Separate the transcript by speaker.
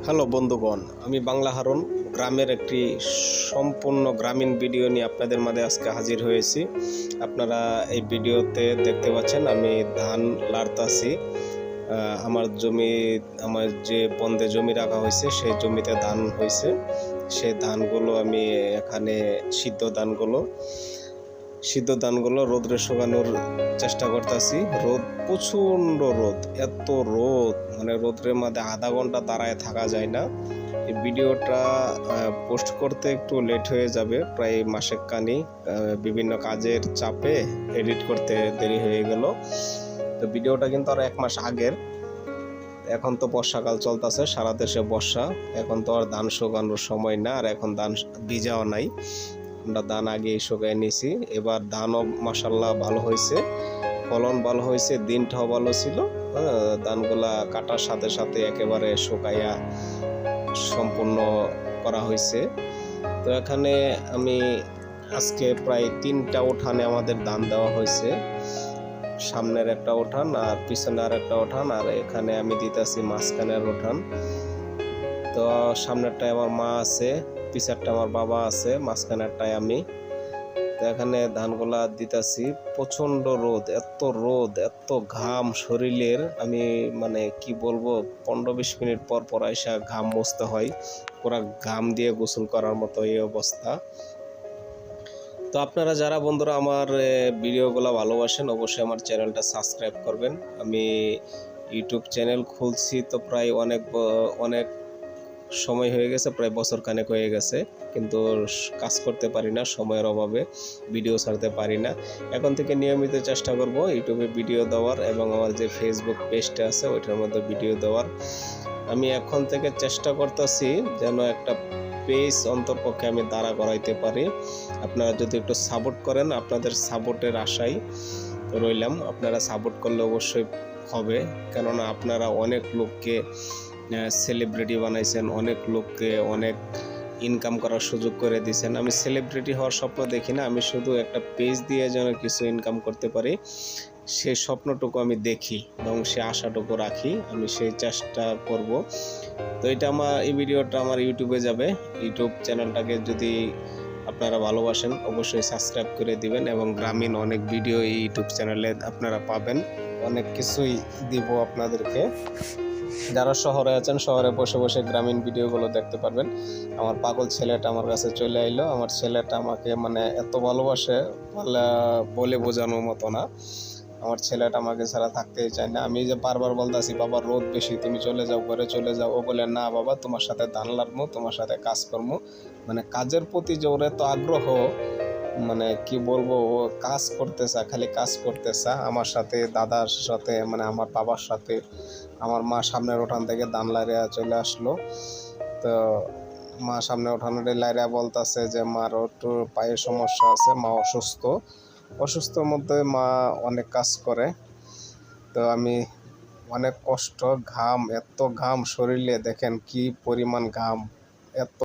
Speaker 1: Hello বন্ধুগণ, আমি বাংলা হারুন গ্রামের একটি সম্পূর্ণ গ্রামীণ ভিডিও নিয়ে আপনাদের মাঝে আজকে হাজির হয়েছি। আপনারা এই ভিডিওতে দেখতে পাচ্ছেন আমি ধান লাড়তাছি। আমার যে বন্ধে জমি রাখা হয়েছে সেই জমিতে ধান হয়েছে। সেই ধানগুলো আমি এখানে সিদ্ধ ধানগুলো রোদরে শুকানোর চেষ্টা করতেছি। রোদ, প্রচণ্ড রোদ, এত রোদ মানে রোদের মধ্যে আধা ঘন্টা দাঁড়ায় থাকা যায় না। এই ভিডিওটা পোস্ট করতে একটু লেট হয়ে যাবে, প্রায় মাসেক কানি বিভিন্ন কাজের চাপে এডিট করতে দেরি হয়ে গেল। তো ভিডিওটা কিন্তু আর 1 মাস আগের। এখন তো বর্ষাকাল চলতেছে, সারা দেশে বর্ষা, এখন তো আর ধান শুকানোর সময় না, আর এখন ধান ভিজাও নাই। আমরা ধান আগেই শুকাই নিয়েছি। এবার ধানও মাশাল্লাহ ভালো হয়েছে, ফলন ভালো হয়েছে, দিনটাও ভালো ছিল। ধানগুলা কাটার সাথে সাথে একেবারে শুকাইয়া সম্পূর্ণ করা হয়েছে। তো এখানে আমি আজকে প্রায় 3টা উঠানে আমাদের ধান দেওয়া হয়েছে। সামনের একটা উঠান আর পিছনে আর একটা উঠান, আর এখানে আমি দিতেছি মাঝখানের উঠান। তো সামনেরটায় আমার মা আছে, পিছারটা আমার বাবা আছে, মাঝখানেরটায় আমি। তো এখানে ধানগুলা দিতেছি। প্রচণ্ড রোদ, এত ঘাম শরীরের, আমি মানে কি বলবো, 15-20 মিনিট পর পর আইসা ঘাম মুছতে হয়, পুরা ঘাম দিয়ে গোসল করার মতো এই অবস্থা। তো আপনারা যারা বন্ধুরা আমার ভিডিওগুলো ভালোবাসেন, অবশ্যই আমার চ্যানেলটা সাবস্ক্রাইব করবেন। আমি ইউটিউব চ্যানেল খুলছি তো প্রায় অনেক সময় হয়ে গেছে, প্রায় বছর খানেক হয়ে গেছে, কিন্তু কাজ করতে পারি না, সময়ের অভাবে ভিডিও ছাড়তে পারি না। এখন থেকে নিয়মিত চেষ্টা করব ইউটিউবে ভিডিও দেওয়ার, এবং আমার যে ফেসবুক পেজটা আছে ওইটার মধ্যে ভিডিও দেওয়ার। আমি এখন থেকে চেষ্টা করতেছি যেন একটা পেজ অন্তরপক্ষে আমি দাঁড়া করাইতে পারি। আপনারা যদি একটু সাপোর্ট করেন, আপনাদের সাপোর্টের আশায় রইলাম। আপনারা সাপোর্ট করলে অবশ্যই হবে, কেননা আপনারা অনেক লোককে সেলিব্রিটি বানাইছেন, অনেক লোককে অনেক ইনকাম করার সুযোগ করে দিয়েছেন। আমি সেলিব্রিটি হওয়ার স্বপ্ন দেখি না, আমি শুধু একটা পেজ দিয়ে যেন কিছু ইনকাম করতে পারি সেই স্বপ্নটুকু আমি দেখি এবং সে আশাটুকু রাখি, আমি সেই চেষ্টা করব। তো এই ভিডিওটা আমার ইউটিউবে যাবে। ইউটিউব চ্যানেলটাকে যদি আপনারা ভালোবাসেন অবশ্যই সাবস্ক্রাইব করে দিবেন, এবং গ্রামীণ অনেক ভিডিও এই ইউটিউব চ্যানেলে আপনারা পাবেন, অনেক কিছুই দিব আপনাদেরকে। যারা শহরে আছেন, শহরে বসে বসে গ্রামীণ ভিডিওগুলো দেখতে পারবেন। আমার পাগল ছেলেটা আমার কাছে চলে আইলো। আমার ছেলেটা আমাকে মানে এত ভালোবাসে, বলে বোঝানোর মতো না। আমার ছেলেটা আমাকে ছাড়া থাকতেই চায় না। আমি যে বারবার বলতেছি, বাবা রোদ বেশি, তুমি চলে যাও, ঘরে চলে যাও। ও বলে, না বাবা, তোমার সাথে ধান লাড়বো, তোমার সাথে কাজ করবো। মানে কাজের প্রতি যে ওর এত আগ্রহ, মানে কি বলবো, ও কাজ করতে চায়, খালি কাজ করতে চায় আমার সাথে, দাদার সাথে, মানে আমার বাবার সাথে। আমার মা সামনের উঠান থেকে ধান লাইরা চলে আসলো। তো মা সামনে উঠানের লাইরা বলতেছে যে মার একটু পায়ের সমস্যা আছে, মা অসুস্থর মধ্যে মা অনেক কাজ করে। তো আমি অনেক কষ্ট, এত ঘাম শরীরে, দেখেন কি পরিমাণ ঘাম, এত